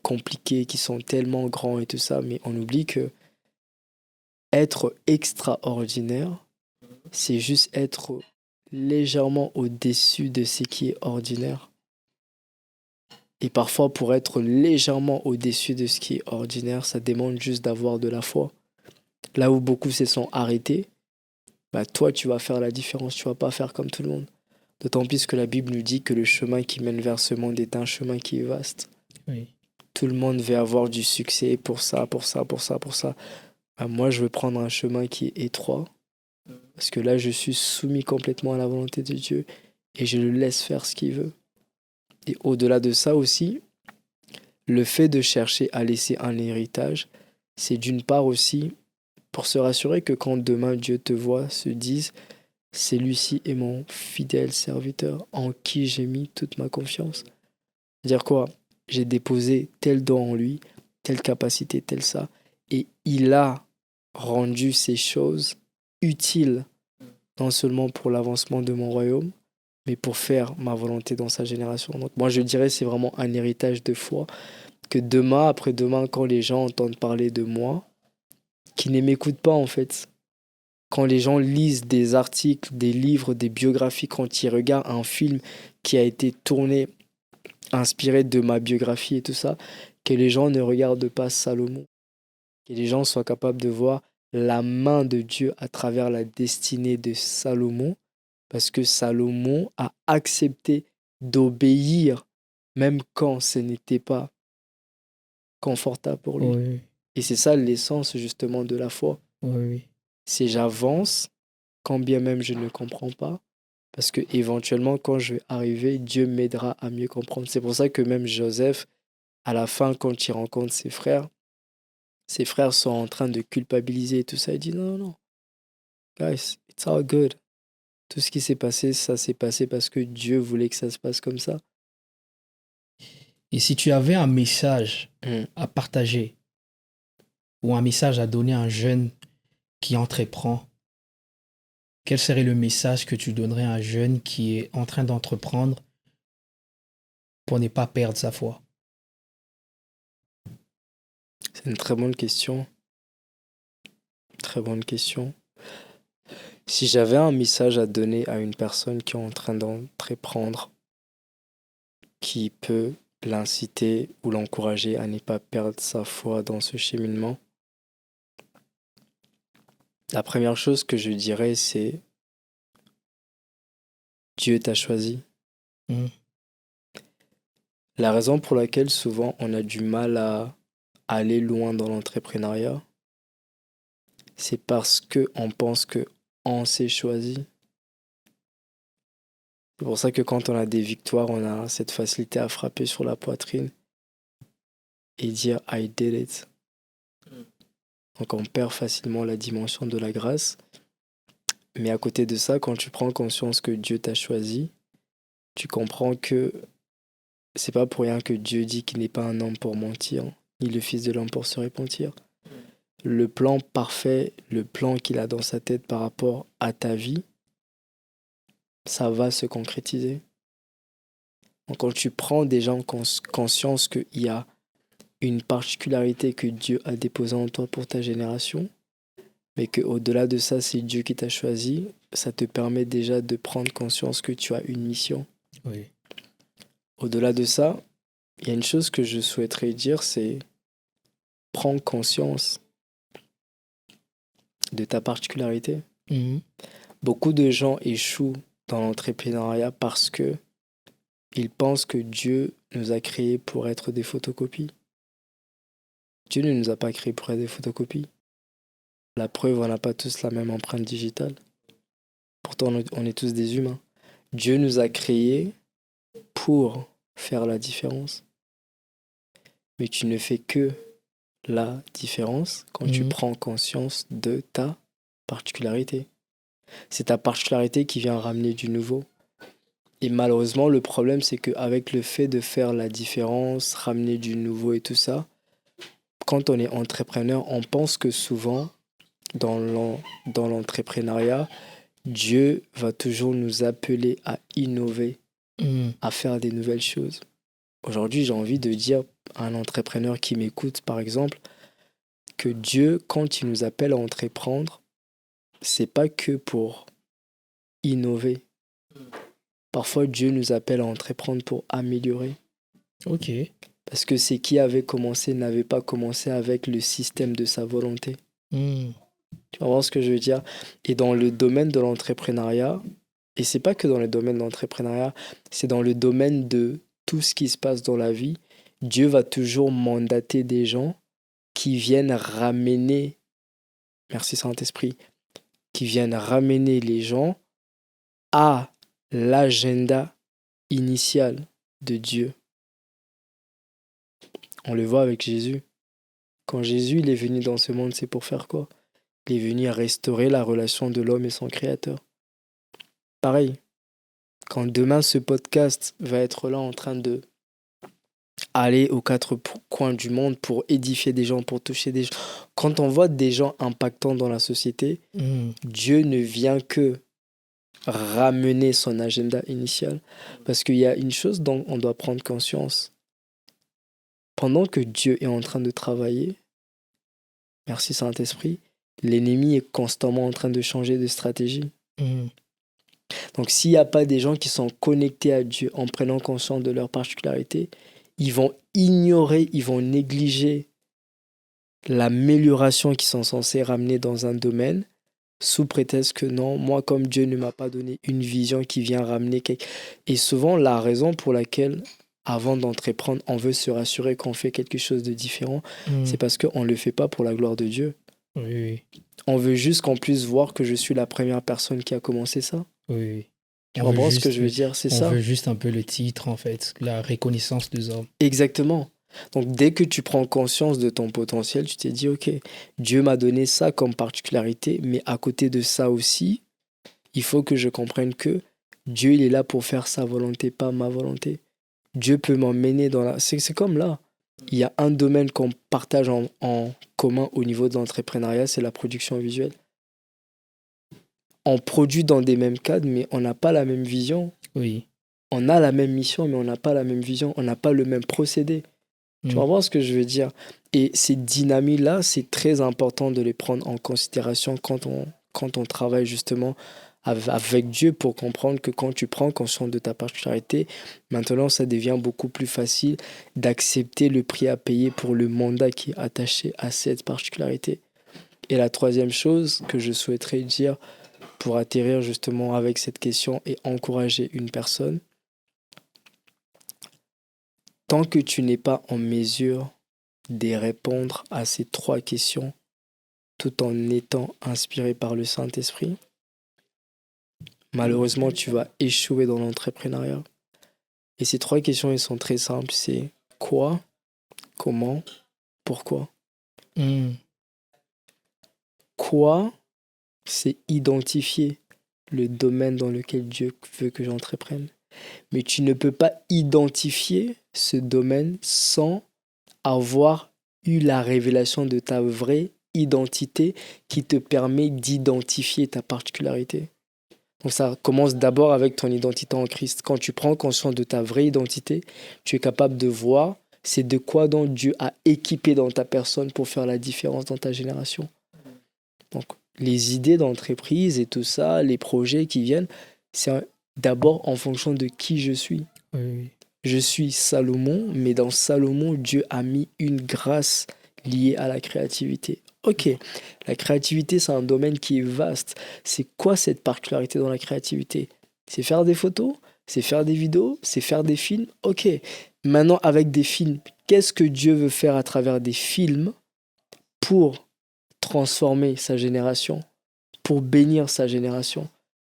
compliquées, qui sont tellement grands et tout ça, mais on oublie que être extraordinaire, c'est juste être légèrement au-dessus de ce qui est ordinaire. Et parfois, pour être légèrement au-dessus de ce qui est ordinaire, ça demande juste d'avoir de la foi. Là où beaucoup se sont arrêtés, bah toi, tu vas faire la différence. Tu vas pas faire comme tout le monde. D'autant plus que la Bible nous dit que le chemin qui mène vers ce monde est un chemin qui est vaste. Oui. Tout le monde veut avoir du succès pour ça, pour ça, pour ça, pour ça. Bah, moi, je veux prendre un chemin qui est étroit. Parce que là, je suis soumis complètement à la volonté de Dieu. Et je le laisse faire ce qu'il veut. Et au-delà de ça aussi, le fait de chercher à laisser un héritage, c'est d'une part aussi pour se rassurer que quand demain Dieu te voit, se dise, celui-ci est mon fidèle serviteur en qui j'ai mis toute ma confiance. Dire quoi? J'ai déposé tel don en lui, telle capacité, tel ça, et il a rendu ces choses utiles, non seulement pour l'avancement de mon royaume, mais pour faire ma volonté dans sa génération. Donc moi je dirais c'est vraiment un héritage de foi que demain, après-demain, quand les gens entendent parler de moi, qui ne m'écoutent pas en fait, quand les gens lisent des articles, des livres, des biographies, quand ils regardent un film qui a été tourné, inspiré de ma biographie et tout ça, que les gens ne regardent pas Salomon, que les gens soient capables de voir la main de Dieu à travers la destinée de Salomon, parce que Salomon a accepté d'obéir même quand ce n'était pas confortable pour lui. Oui, Et c'est ça l'essence justement de la foi. oui. C'est j'avance quand bien même je ne comprends pas, parce que éventuellement quand je vais arriver, Dieu m'aidera à mieux comprendre. C'est pour ça que même Joseph, à la fin, quand il rencontre ses frères sont en train de culpabiliser et tout ça. Il dit non, non, non, guys, it's all good. Tout ce qui s'est passé, ça s'est passé parce que Dieu voulait que ça se passe comme ça. Et si tu avais un message Mm. à partager ou un message à donner à un jeune qui entreprend, quel serait le message que tu donnerais à un jeune qui est en train d'entreprendre pour ne pas perdre sa foi? C'est une très bonne question. Très bonne question. Si j'avais un message à donner à une personne qui est en train d'entreprendre, qui peut l'inciter ou l'encourager à ne pas perdre sa foi dans ce cheminement, la première chose que je dirais, c'est Dieu t'a choisi. Mm. La raison pour laquelle souvent on a du mal à aller loin dans l'entrepreneuriat, c'est parce que on pense que on s'est choisi. C'est pour ça que quand on a des victoires, on a cette facilité à frapper sur la poitrine et dire I did it. Donc on perd facilement la dimension de la grâce. Mais à côté de ça, quand tu prends conscience que Dieu t'a choisi, tu comprends que c'est pas pour rien que Dieu dit qu'il n'est pas un homme pour mentir, ni le fils de l'homme pour se repentir. Le plan parfait, le plan qu'il a dans sa tête par rapport à ta vie, ça va se concrétiser. Donc quand tu prends déjà en conscience qu'il y a une particularité que Dieu a déposée en toi pour ta génération, mais qu'au-delà de ça, c'est Dieu qui t'a choisi, ça te permet déjà de prendre conscience que tu as une mission. Oui. Au-delà de ça, il y a une chose que je souhaiterais dire, c'est prendre conscience de ta particularité. Mm. Beaucoup de gens échouent dans l'entrepreneuriat parce que ils pensent que Dieu nous a créés pour être des photocopies. Dieu ne nous a pas créés pour être des photocopies. La preuve, on n'a pas tous la même empreinte digitale. Pourtant, on est tous des humains. Dieu nous a créés pour faire la différence. Mais tu ne fais que la différence quand tu prends conscience de ta particularité. C'est ta particularité qui vient ramener du nouveau. Et malheureusement, le problème, c'est qu'avec le fait de faire la différence, ramener du nouveau et tout ça, quand on est entrepreneur, on pense que souvent, dans l'entrepreneuriat, Dieu va toujours nous appeler à innover, Mm. à faire des nouvelles choses. Aujourd'hui, j'ai envie de dire à un entrepreneur qui m'écoute, par exemple, que Dieu, quand il nous appelle à entreprendre, c'est pas que pour innover. Parfois, Dieu nous appelle à entreprendre pour améliorer. Ok. Parce que ce qui avait commencé n'avait pas commencé avec le système de sa volonté. Mm. Tu vas voir ce que je veux dire? Et dans le domaine de l'entrepreneuriat, et c'est pas que dans le domaine de l'entrepreneuriat, c'est dans le domaine de tout ce qui se passe dans la vie, Dieu va toujours mandater des gens qui viennent ramener, merci Saint-Esprit, qui viennent ramener les gens à l'agenda initial de Dieu. On le voit avec Jésus. Quand Jésus il est venu dans ce monde, c'est pour faire quoi? Il est venu restaurer la relation de l'homme et son créateur. Pareil, quand demain ce podcast va être là en train de aller aux quatre coins du monde pour édifier des gens, pour toucher des gens, quand on voit des gens impactants dans la société, Mm. Dieu ne vient que ramener son agenda initial. Parce qu'il y a une chose dont on doit prendre conscience. Pendant que Dieu est en train de travailler, merci Saint-Esprit, l'ennemi est constamment en train de changer de stratégie. Mm. Donc s'il n'y a pas des gens qui sont connectés à Dieu en prenant conscience de leurs particularités, ils vont ignorer, ils vont négliger l'amélioration qu'ils sont censés ramener dans un domaine sous prétexte que non, moi comme Dieu ne m'a pas donné une vision qui vient ramener quelque... Et souvent la raison pour laquelle avant d'entreprendre, on veut se rassurer qu'on fait quelque chose de différent, Mm. c'est parce qu'on ne le fait pas pour la gloire de Dieu. Oui, oui. On veut juste qu'on puisse voir que je suis la première personne qui a commencé ça. Oui, oui. Tu On veut comprends ce juste- que je veux dire? C'est On ça. veut juste un peu le titre, en fait, la reconnaissance des hommes. Exactement. Donc dès que tu prends conscience de ton potentiel, tu t'es dit, ok, Dieu m'a donné ça comme particularité, mais à côté de ça aussi, il faut que je comprenne que Dieu, il est là pour faire sa volonté, pas ma volonté. Dieu peut m'emmener dans la... C'est comme là. Il y a un domaine qu'on partage en commun au niveau de l'entrepreneuriat, c'est la production visuelle. On produit dans des mêmes cadres, mais on n'a pas la même vision. Oui. On a la même mission, mais on n'a pas la même vision. On n'a pas le même procédé. Tu vas voir ce que je veux dire. Et ces dynamiques-là, c'est très important de les prendre en considération quand on travaille justement avec Dieu pour comprendre que quand tu prends conscience de ta particularité, maintenant ça devient beaucoup plus facile d'accepter le prix à payer pour le mandat qui est attaché à cette particularité. Et la troisième chose que je souhaiterais dire pour atterrir justement avec cette question et encourager une personne, tant que tu n'es pas en mesure de répondre à ces trois questions tout en étant inspiré par le Saint-Esprit, malheureusement, tu vas échouer dans l'entrepreneuriat. Et ces trois questions, elles sont très simples. C'est quoi, comment, pourquoi. Mm. Quoi, c'est identifier le domaine dans lequel Dieu veut que j'entreprenne. Mais tu ne peux pas identifier ce domaine sans avoir eu la révélation de ta vraie identité qui te permet d'identifier ta particularité. Donc ça commence d'abord avec ton identité en Christ. Quand tu prends conscience de ta vraie identité, tu es capable de voir c'est de quoi donc Dieu a équipé dans ta personne pour faire la différence dans ta génération. Donc les idées d'entreprise et tout ça, les projets qui viennent, c'est d'abord en fonction de qui je suis. Oui. Je suis Salomon, mais dans Salomon, Dieu a mis une grâce liée à la créativité. Ok, la créativité, c'est un domaine qui est vaste. C'est quoi cette particularité dans la créativité? C'est faire des photos, c'est faire des vidéos, c'est faire des films. Ok, maintenant avec des films, qu'est-ce que Dieu veut faire à travers des films pour transformer sa génération, pour bénir sa génération,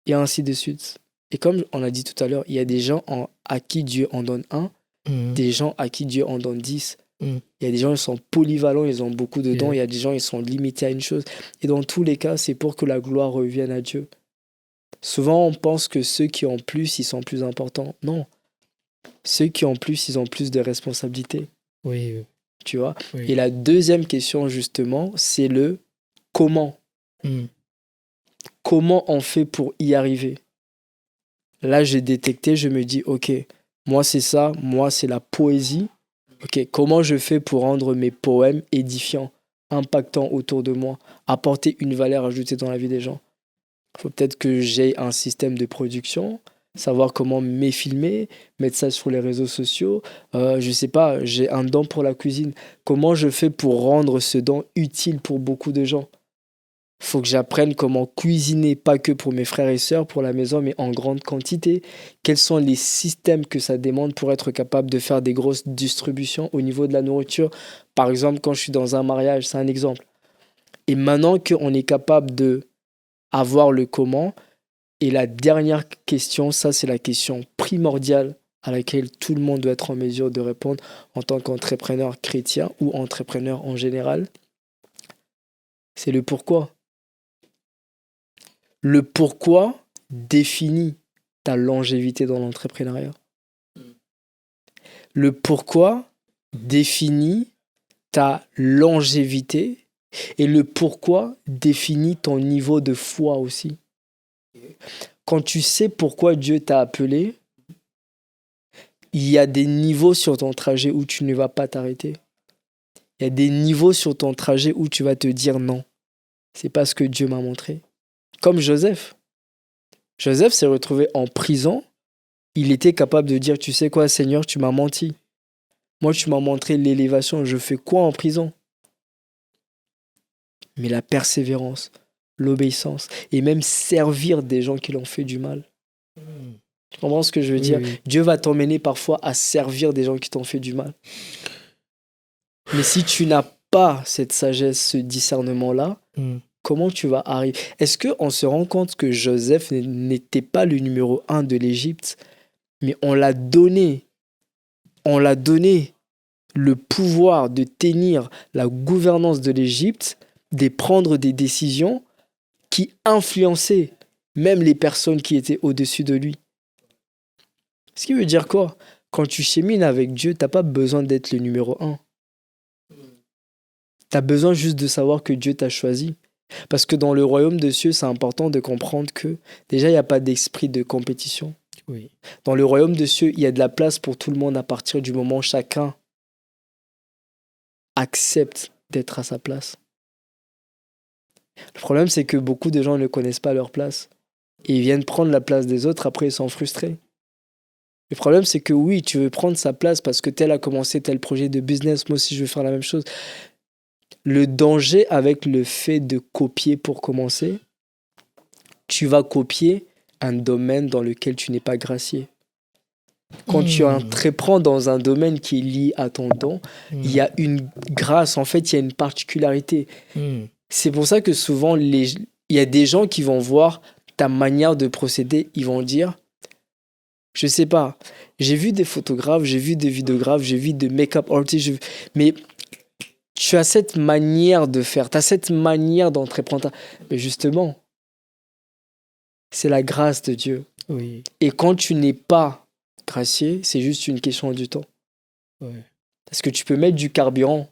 et ainsi de suite. Et comme on a dit tout à l'heure, il y a des gens à qui Dieu en donne un, des gens à qui Dieu en donne 10. Il y a des gens qui sont polyvalents, ils ont beaucoup de dons. Il y a des gens qui sont limités à une chose. Et dans tous les cas, c'est pour que la gloire revienne à Dieu. Souvent, on pense que ceux qui ont plus, ils sont plus importants. Non. Ceux qui ont plus, ils ont plus de responsabilités. Oui, Tu vois? oui. Et la deuxième question, justement, c'est le comment. Comment on fait pour y arriver? Là, j'ai détecté, je me dis, ok, moi c'est ça, moi c'est la poésie. Ok, comment je fais pour rendre mes poèmes édifiants, impactants autour de moi, apporter une valeur ajoutée dans la vie des gens? Il faut peut-être que j'aie un système de production, savoir comment filmer, mettre ça sur les réseaux sociaux. Je sais pas, j'ai un don pour la cuisine. Comment je fais pour rendre ce don utile pour beaucoup de gens? Faut que j'apprenne comment cuisiner, pas que pour mes frères et sœurs, pour la maison, mais en grande quantité. Quels sont les systèmes que ça demande pour être capable de faire des grosses distributions au niveau de la nourriture? Par exemple, quand je suis dans un mariage, c'est un exemple. Et maintenant qu'on est capable de avoir le comment, et la dernière question, ça c'est la question primordiale à laquelle tout le monde doit être en mesure de répondre en tant qu'entrepreneur chrétien ou entrepreneur en général, c'est le pourquoi. Le pourquoi définit ta longévité dans l'entrepreneuriat. Le pourquoi définit ta longévité et le pourquoi définit ton niveau de foi aussi. Quand tu sais pourquoi Dieu t'a appelé, il y a des niveaux sur ton trajet où tu ne vas pas t'arrêter. Il y a des niveaux sur ton trajet où tu vas te dire non. C'est pas ce que Dieu m'a montré. Comme Joseph. Joseph s'est retrouvé en prison. Il était capable de dire, tu sais quoi, Seigneur, tu m'as menti. Moi, tu m'as montré l'élévation. Je fais quoi en prison? Mais la persévérance, l'obéissance et même servir des gens qui l'ont fait du mal. Tu comprends ce que je veux dire? Oui. Dieu va t'emmener parfois à servir des gens qui t'ont fait du mal. Mais si tu n'as pas cette sagesse, ce discernement-là, comment tu vas arriver? Est-ce qu'on se rend compte que Joseph n'était pas le numéro 1 de l'Égypte, mais on l'a donné le pouvoir de tenir la gouvernance de l'Égypte, de prendre des décisions qui influençaient même les personnes qui étaient au-dessus de lui. Ce qui veut dire quoi? Quand tu chemines avec Dieu, tu n'as pas besoin d'être le numéro 1. Tu as besoin juste de savoir que Dieu t'a choisi. Parce que dans le royaume de cieux, c'est important de comprendre que déjà, il n'y a pas d'esprit de compétition. Oui. Dans le royaume de cieux, il y a de la place pour tout le monde à partir du moment où chacun accepte d'être à sa place. Le problème, c'est que beaucoup de gens ne connaissent pas leur place. Et ils viennent prendre la place des autres, après ils sont frustrés. Le problème, c'est que oui, tu veux prendre sa place parce que tel a commencé tel projet de business, moi aussi je veux faire la même chose. Le danger avec le fait de copier pour commencer, tu vas copier un domaine dans lequel tu n'es pas gracié. Quand tu entreprends dans un domaine qui est lié à ton don, il y a une grâce, en fait, il y a une particularité. C'est pour ça que souvent, il y a des gens qui vont voir ta manière de procéder, ils vont dire, je sais pas, j'ai vu des photographes, j'ai vu des vidéographes, j'ai vu des make-up artists, mais tu as cette manière de faire, tu as cette manière d'entreprendre. Mais justement, c'est la grâce de Dieu. Oui. Et quand tu n'es pas gracié, c'est juste une question du temps. Ouais. Parce que tu peux mettre du carburant,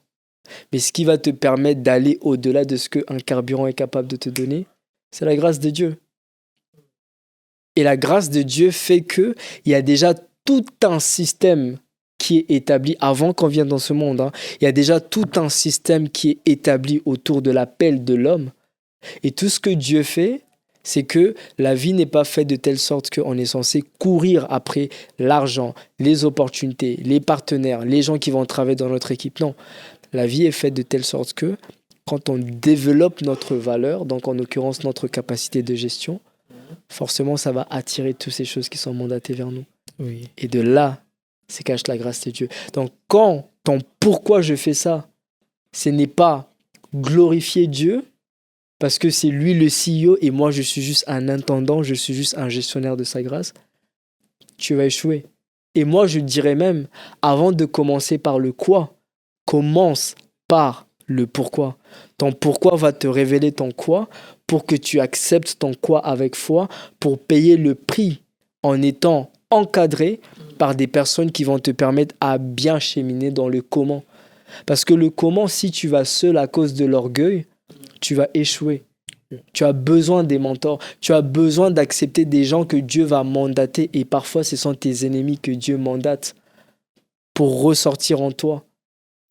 mais ce qui va te permettre d'aller au-delà de ce qu'un carburant est capable de te donner, c'est la grâce de Dieu. Et la grâce de Dieu fait qu'il y a déjà tout un système qui est établi avant qu'on vienne dans ce monde. Il y a déjà tout un système qui est établi autour de l'appel de l'homme. Et tout ce que Dieu fait, c'est que la vie n'est pas faite de telle sorte qu'on est censé courir après l'argent, les opportunités, les partenaires, les gens qui vont travailler dans notre équipe. Non, la vie est faite de telle sorte que quand on développe notre valeur, donc en l'occurrence notre capacité de gestion, forcément ça va attirer toutes ces choses qui sont mandatées vers nous. Oui. Et de là, c'est cache la grâce de Dieu. Donc quand ton pourquoi je fais ça, ce n'est pas glorifier Dieu, parce que c'est lui le CEO et moi je suis juste un intendant, je suis juste un gestionnaire de sa grâce, tu vas échouer. Et moi je dirais même, avant de commencer par le quoi, commence par le pourquoi. Ton pourquoi va te révéler ton quoi pour que tu acceptes ton quoi avec foi, pour payer le prix en étant encadré par des personnes qui vont te permettre à bien cheminer dans le comment. Parce que le comment, si tu vas seul à cause de l'orgueil, tu vas échouer. Tu as besoin des mentors. Tu as besoin d'accepter des gens que Dieu va mandater. Et parfois, ce sont tes ennemis que Dieu mandate pour ressortir en toi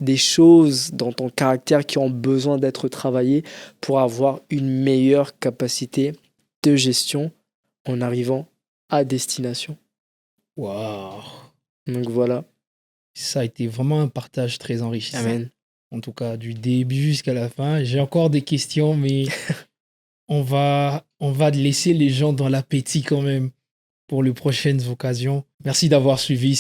des choses dans ton caractère qui ont besoin d'être travaillées pour avoir une meilleure capacité de gestion en arrivant à destination. Waouh. Donc voilà. Ça a été vraiment un partage très enrichissant. Amen. En tout cas, du début jusqu'à la fin. J'ai encore des questions, mais on va laisser les gens dans l'appétit quand même pour les prochaines occasions. Merci d'avoir suivi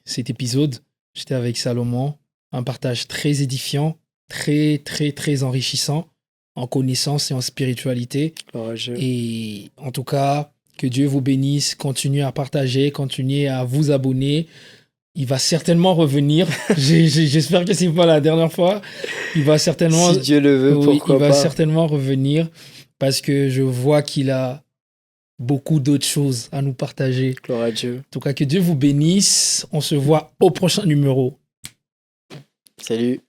cet épisode. J'étais avec Salomon. Un partage très édifiant, très, très, très enrichissant en connaissance et en spiritualité. Et en tout cas, que Dieu vous bénisse. Continuez à partager, continuez à vous abonner. Il va certainement revenir. J'espère que c'est pas la dernière fois. Il va certainement... Si Dieu le veut, pourquoi pas. Il va pas. certainement revenir parce que je vois qu'il a beaucoup d'autres choses à nous partager. Gloire à Dieu. En tout cas, que Dieu vous bénisse. On se voit au prochain numéro. Salut.